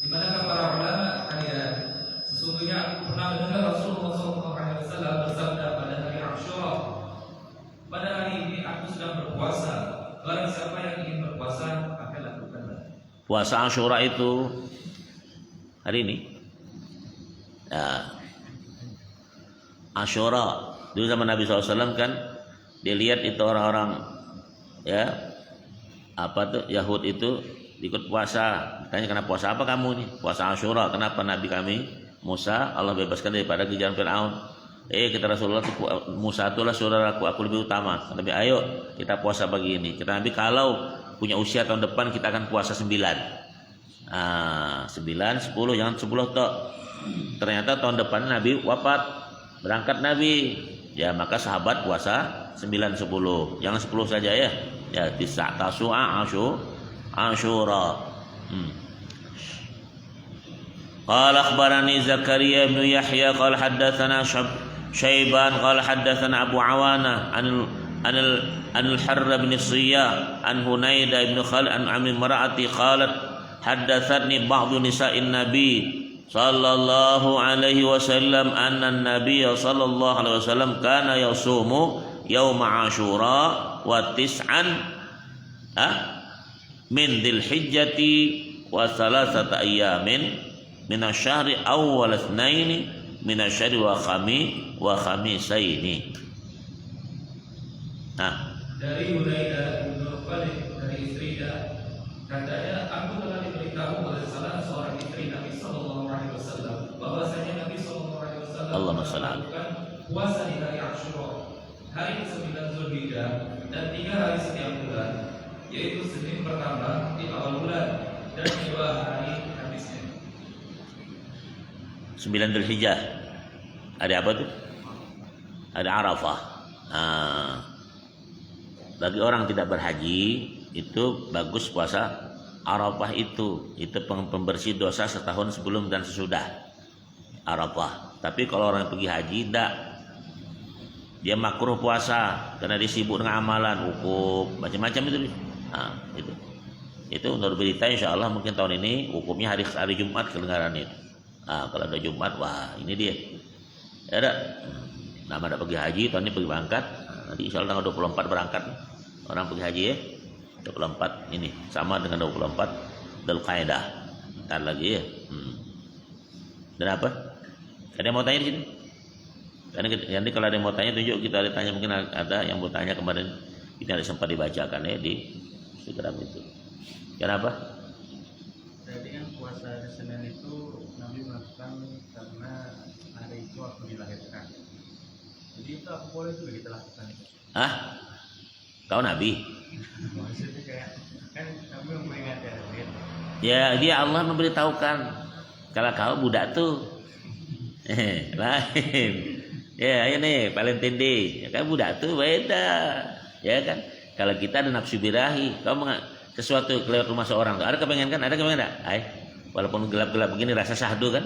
S4: di manakah para ulama kalian? Sesungguhnya aku pernah mendengar Rasulullah SAW bersabda pada hari Asyura, pada hari ini aku sedang berpuasa. Barang siapa yang ingin berpuasa, maka lakukanlah.
S1: Puasa Asyura itu hari ini. Ya. Asyura dulu zaman Nabi SAW kan dilihat itu orang-orang ya apa tuh Yahud itu ikut puasa. Tanya kenapa puasa apa kamu nih? Puasa Asyura. Kenapa Nabi kami Musa Allah bebaskan daripada kejaran Fir'aun? Kita Rasulullah Musa itulah saudaraku, aku lebih utama. Nabi ayo kita puasa pagi ini. Kita Nabi kalau punya usia tahun depan kita akan puasa 9. 9, 10, jangan 10 tok. Ternyata tahun depan Nabi wafat, berangkat Nabi. Ya maka sahabat puasa 9, 10. Jangan 10 saja ya. Ya Tisa, Tasu'a, Asyura. Qala akhbarani Zakaria bin Yahya qala haddatsana Syaiban qala haddatsana Abu Awana an al-Harr bin Siyah an Hunayda bin Khalid an Ammi Mar'ati qalat haddatsatni ba'du nisa'in Nabi sallallahu alaihi wasallam anna an-nabiy sallallahu alaihi wasallam kana yasumu yauma Asyura wa tis'an min Dzulhijjati wa thalathata ayyamin min asy-syahri awwal itsnaini min asy-syahri wa khamisaini.
S4: Dari Hunayda bin Khalid dari istrinya, katanya aku telah diberitahu oleh salah seorang istri Nabi sallallahu alaihi wasallam bahwasanya Nabi sallallahu alaihi wasallam melakukan puasa di hari Asyura, hari ke-9 Zulhijjah dan 3 hari setiap bulan, yaitu Senin pertama di awal bulan dan 2 hari habisnya.
S1: 9 Dzulhijjah. Ada apa tuh? Ada Arafah. Bagi orang tidak berhaji itu bagus puasa Arafah itu pembersih dosa setahun sebelum dan sesudah Arafah. Tapi kalau orang yang pergi haji tidak, dia makruh puasa karena dia sibuk dengan amalan, wukuf, macam-macam itu. Itu menurut berita insya Allah mungkin tahun ini hukumnya hari Jumat kedengaran itu. Kalau ada Jumat, wah ini dia. Ada nama ada pergi haji tahun ini pergi berangkat. Nanti insya Allah tanggal 24 berangkat orang pergi haji ya. 24 ini sama dengan 24 Dzulqa'dah. Entar lagi ya. Dan apa? Ada yang mau tanya di sini? Nanti kalau ada yang mau tanya tunjuk, kita ada tanya, mungkin ada yang mau tanya kemarin kita ada sempat dibacakan ya di Instagram itu. Kenapa?
S5: Jadi kan puasa hari Senin itu Nabi melakukan karena hari itu waktu dilahirkan. Jadi itu aku boleh juga kita lakukan.
S1: Kau Nabi?
S5: Maksudnya kayak kan kami memperingati hari itu.
S1: Ya dia Allah memberitahukan kalau kau budak tuh lain. Ya ini Valentine Day. Kan budak tuh beda. Ya kan? Kalau kita ada nafsu birahi, kau sesuatu kelewat rumah seorang, ada kepengen kan? Ada kepengen enggak? Walaupun gelap-gelap begini rasa syahdu kan?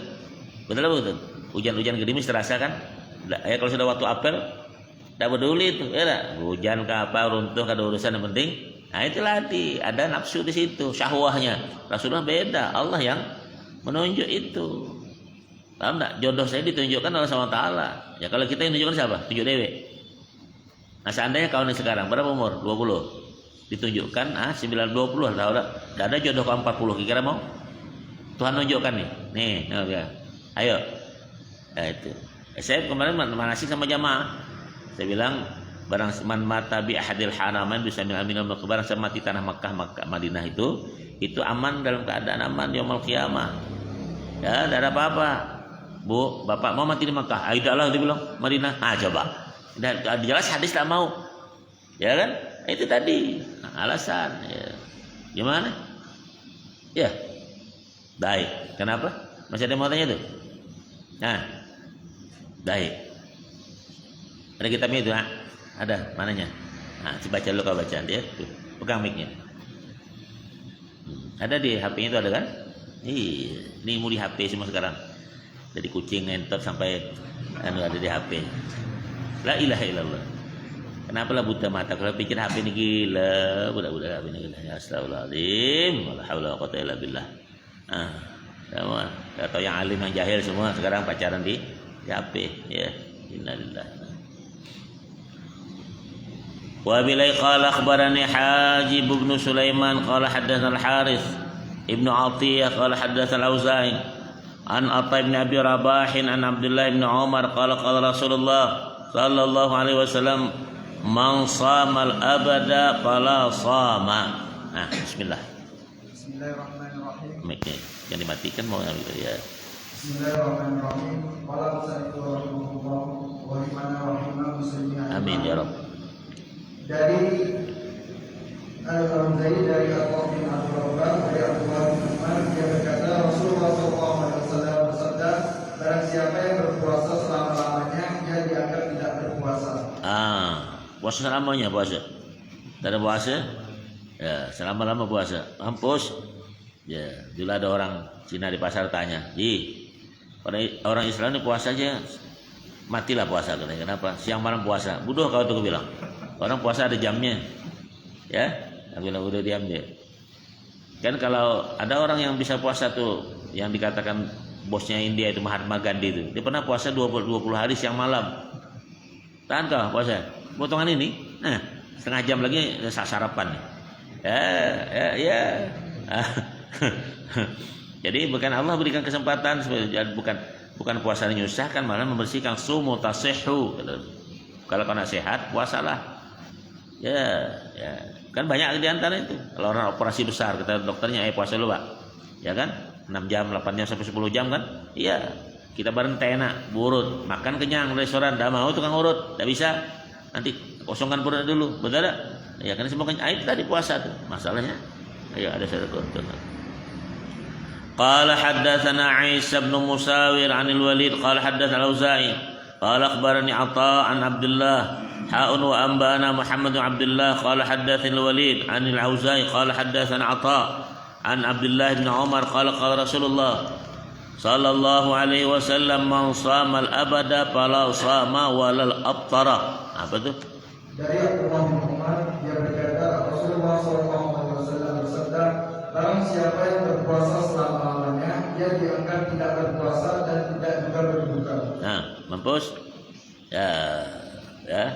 S1: Betul betul. Hujan-hujan gerimis terasa kan? Kalau sudah waktu apel tidak peduli itu, ya hujan ke apa, runtuh ke urusan yang penting. Nah itu latih, ada nafsu di situ, syahwahnya. Rasulullah beda, Allah yang menunjuk itu. Paham tak? Jodoh saya ditunjukkan oleh Allah Taala. Ya kalau kita yang tunjukkan siapa? Tunjuk dewe. Nah seandainya kau ini sekarang berapa umur? 20. Ditunjukkan 9-20 tahu tak? Tidak ada jodoh kau 40. Kira mau? Tuhan tunjukkan nih. Nih, ya. Ayo. Ya itu. Saya kemarin manasik sama jamaah. Saya bilang barang man mata bi ahadil haramain bisa minal barang saya mati tanah Makkah Madinah itu aman dalam keadaan aman yaumul qiyamah. Ya, tidak ada apa-apa. Bu, bapak mau mati di Makkah? Aidahlah dia bilang Madinah. Coba. Dan jelas hadis tak mau. Ya kan? Itu tadi alasan. Ya. Gimana? Ya. Baik. Kenapa? Masih ada yang mau tanya tuh? Nah. Baik. Ada kitabnya itu, ada mananya? Baca dulu kau baca dia, pegang mic-nya. Ada di HP-nya itu ada kan? Ini mau di HP semua sekarang. Dari kucing entot sampai ada di HP. La ilaha illallah. Kenapa lah buta mata? Kalau pikir HP ini gila, budak-budak HP ini gila. Ya astagfirullahaladzim, wala haula wala quwwata illa billah. Semua, atau yang alim yang jahil semua sekarang pacaran di HP, ya. Innalillah. Wa bilai qala akhbarani Hajib bin Sulaiman qala haddatsana al-Harits ibnu Atiyah qala haddatsana al-Auza'i an Atha bin Abi Rabah an Abdullah bin Umar qala Rasulullah sallallahu alaihi wasallam man shama al-abada fala shama. Bismillah.
S2: Bismillahirrahmanirrahim.
S1: Yang dimatikan mau ya.
S2: Bismillahirrahmanirrahim. Qala musannifun rahimahullah wa imana rahimah muslimin.
S1: Amin ya rabb.
S2: Dari Al-Auza'i dari Atha bin Abi Rabah dari Abdullah bin Umar dia berkata Rasulullah sallallahu alaihi wasallam bersabda, barang siapa yang berpuasa selama-lamanya dia dianggap tidak berpuasa.
S1: Puasa selamanya puasa. Tak ada puasa? Ya, selama-lama puasa. Mampus. Ya, dulu ada orang Cina di pasar tanya, orang Islam ini puasa aja, matilah puasa. Kenapa? Siang malam puasa. Bodoh kau tuh bilang. Orang puasa ada jamnya. Ya, aku bilang udah diam dia. Kan kalau ada orang yang bisa puasa tuh, yang dikatakan bosnya India itu Mahatma Gandhi itu, dia pernah puasa 20 hari siang malam. Tahan kau puasa? Potongan ini, setengah jam lagi sarapan. Ya. Jadi bukan Allah berikan kesempatan, bukan puasa menyusahkan, malah membersihkan. Sumu tasihhu. Kalau kau nak sehat, puasalah. Ya. Kan banyak di antara itu. Kalau orang operasi besar, kata dokternya, puasa dulu Pak. Ya kan? 6 jam, 8 jam sampai 10 jam kan? Iya. Kita bareng enak, burut, makan kenyang restoran, dah mau tukang urut, tak bisa. Nanti kosongkan perut dulu, betul tak? Ya kan semua air tadi puasa tuh. Masalahnya, ayo ada satu contoh. Qala haddatsana Isa bin Musawir 'anil Walid qala haddatsana Al-Auza'i qala akhbarani Atha an Abdullah ha'un wa anba'ana Muhammad bin Abdullah qala haddatsani Al-Walid 'anil Auza'i qala haddatsana Atha an Abdullah bin Umar qala Rasulullah sallallahu alaihi wasallam man shama al-abada fala shama walal aftara. Apa tuh?
S2: Dari Abdullah bin Umar dia berkata Rasulullah sallallahu alaihi wasallam bersabda, barang siapa yang berpuasa selama-lamanya dia dianggap tidak berpuasa dan tidak juga berbuka.
S1: Mampus? Ya.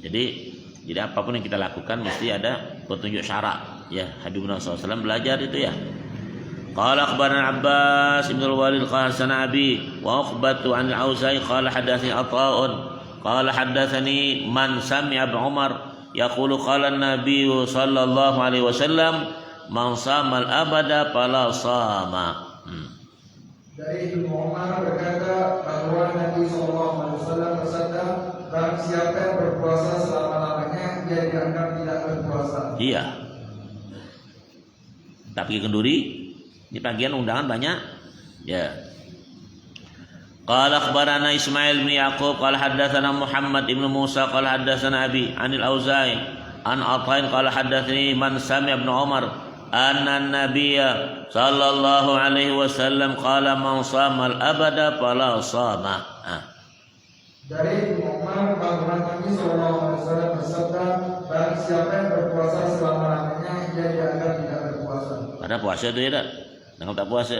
S1: Jadi apapun yang kita lakukan mesti ada petunjuk syarak. Ya, Habibullah SAW belajar itu ya. Qala akhbarana Abbas bin Al-Walid qala sana Abi wa ukhbatu an Al-Auza'i qala hadatsani Ata'un qala hadatsani man sami'a Ibn Umar yaqulu qala an-nabiy sallallahu alaihi wasallam man shama al-abada fala shama.
S2: Dari Ibnu Umar berkata bahwa Nabi sallallahu alaihi wasallam bersabda, barang siapa yang berpuasa selama-lamanya dia dianggap tidak berpuasa.
S1: Iya. Tapi kenduri di bagian undangan banyak. Ya. Qala akhbarana Ismail bin Yaqub qala haddatsana Muhammad ibn Musa qala haddatsana Abi 'anil Auza'i an Athain qala haddatsani man sami'a Ibn Umar anna an-nabiyya sallallahu alaihi wasallam qala man shama al-abada fala shama.
S2: Dari Ibnu Umar bahwa Nabi sallallahu alaihi wasallam bersabda, barang siapa yang berpuasa selama-lamanya dia dianggap tidak berpuasa.
S1: Ada puasa itu ya tak? Yang tak puasa,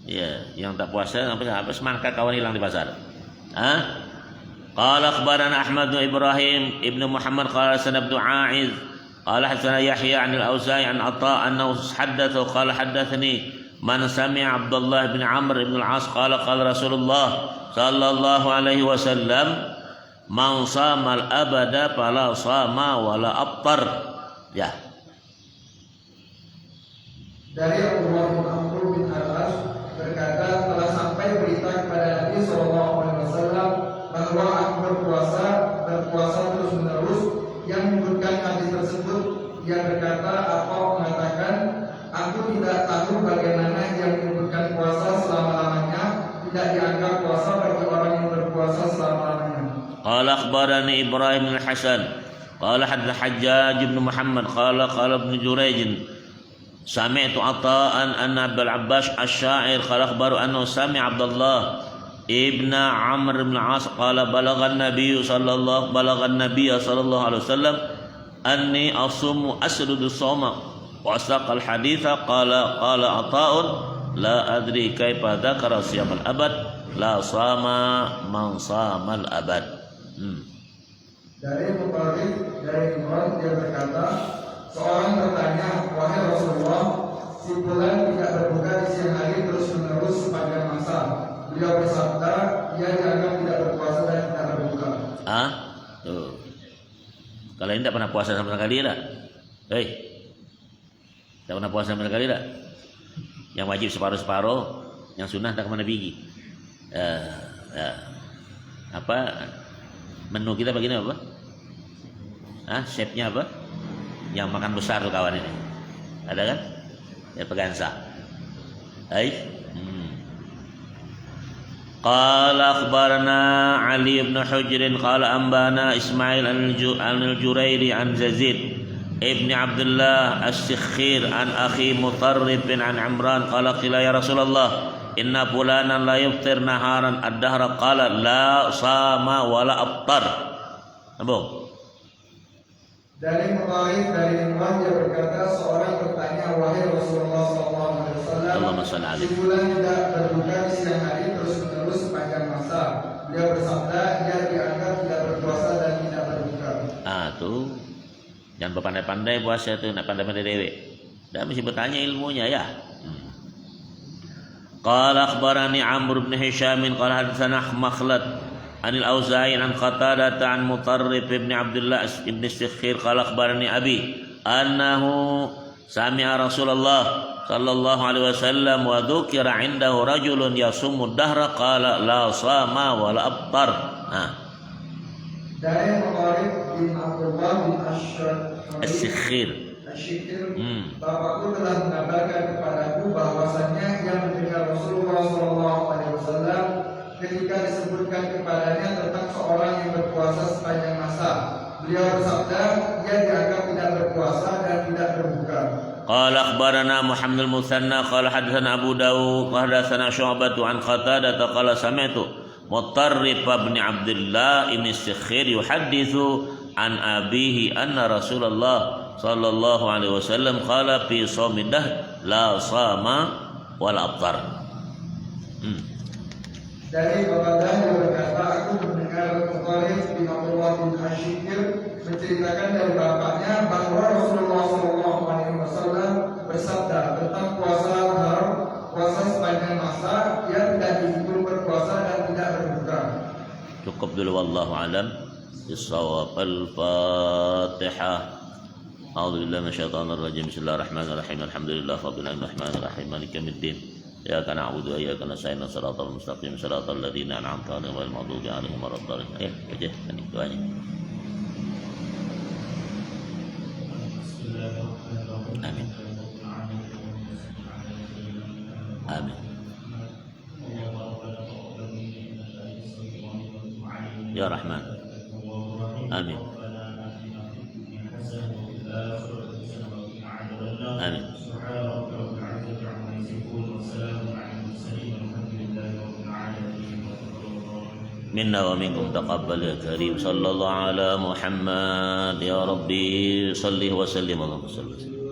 S1: ya, yang tak puasa apa semangka kawan hilang di pasar. Qala akhbarana Ahmad bin Ibrahim ibnu Muhammad qala sanad bin A'iz qala hadatsana Yahya 'an Al-Auza'i an Atha annahu haddatha qala hadatsani man sami'a Abdullah bin Amr ibn Al-'As qala Rasulullah sallallahu alaihi wasallam man shama al-abada fala shama wala aftar. Ya.
S2: Dari Abdullah bin Amr bin Al-'As berkata, telah sampai berita kepada Nabi sallallahu alaihi wasallam bahwa aku berpuasa terus-menerus. Yang menyebutkan hadis tersebut, dia berkata atau mengatakan, aku tidak tahu bagaimana yang menyebutkan puasa selama-lamanya tidak dianggap puasa bagi orang yang berpuasa selama-lamanya.
S1: Qala akhbarani Ibrahim bin Hasan qala haddatsana Hajjaj bin Muhammad qala Ibn Jurayj sami'tu Ata'an anna Abdul Abbas asy-Sya'ir qala akhbaru annahu sami'a Abdullah ابن عمرو بن العاص قال بلغ النبي صلى الله عليه وسلم أني أصوم أسرد الصوم وأساق الحديث قال عطاء لا أدري كيف ذكر صيام الأبد لا صام من صام الأبد.
S6: Dari Mutarrif dari Imran dia berkata, seorang bertanya, wahai Rasulullah, si fulan tidak berbuka di siang hari terus menerus sepanjang masa. Beliau bersabda, ia dianggap tidak berpuasa dan tidak berbuka.
S1: Tuh. Kalau ini tidak pernah puasa sama sekali tak? Tidak pernah puasa sama sekali tak? Yang wajib separuh-separuh, yang sunnah tak kemana pergi. Apa menu kita begini apa? Chefnya apa? Yang makan besar tuh kawan ini. Ada kan? Ya pegansa. قال أخبرنا علي بن حجر قال أنبانا إسماعيل عن الجريري عن يزيد ابن عبد الله السخير عن أخي مطرف عن عمران قال قيل يا رسول الله إن فلانا لا يفطر نهارا الدهر قال لا صام ولا أفطر.
S6: Dari Mutarrif dari Imran dia berkata, seorang bertanya, wahai Rasulullah SAW, si fulan tidak berbuka di siang hari terus menerus sepanjang masa. Beliau bersabda, ia dianggap tidak berpuasa dan tidak berbuka.
S1: Tuh jangan berpandai-pandai puasa tuh, nak pandai-pandai dewe. Dah mesti bertanya ilmunya ya. Qala akhbarani Amr bin Hisham qala hadatsana Makhlad عن الأوزاعي عن قتادة عن مطرف بن عبد الله بن السخير قال أخبرني أبي أنه سمع رسول الله صلى الله عليه وسلم وذكر عنده رجل يصوم الدهر قال لا صام ولا أفطر.
S6: Dari Mutarrif bin Abdullah bin
S1: As-Sikhir,
S6: bapakku telah mengabarkan kepadaku bahwasannya ia mendengar Rasulullah SAW ketika disebutkan kepadanya tentang seorang yang berpuasa sepanjang masa. Beliau bersabda, ia dianggap tidak berpuasa dan tidak berbuka.
S1: Qala akhbarana Muhammad al-Muthanna qala hadatsana Abu Dawud wa hadatsana Syu'bah an Qatadah qala sami'tu Mutarrif bin Abdullah ibn Sikhir yuhadditsu an abihi anna Rasulullah sallallahu alaihi wasallam qala fi shaumid dahr la sama wal aftar.
S6: Dari Qatadah dia berkata, aku mendengar Mutarrif bin Abdullah bin Ashikir menceritakan dari bapaknya bahwa Rasulullah SAW bersabda tentang puasa dahar, puasa sepanjang masa, ia tidak dihitung berpuasa dan tidak berbuka.
S1: Cukup dulu wallahu alam. Bissawab. Al-Fatihah. A'udzu billahi minasyaitonir rajim. Bismillahirrahmanirrahim. Alhamdulillah rabbil alamin arrahmanir rahim maliki yaumiddin. إياك نعبد وإياك نستعين صراط المستقيم صراط الذين أنعمت عليهم غير المغضوب عليهم ولا الضالين. Baca ini doanya. Amin. Amin. Ya Rahman. Amin. Amin. منا ومنكم تقبل يا كريم صلى الله على محمد يا ربي صل وسلم اللهم صل وسلم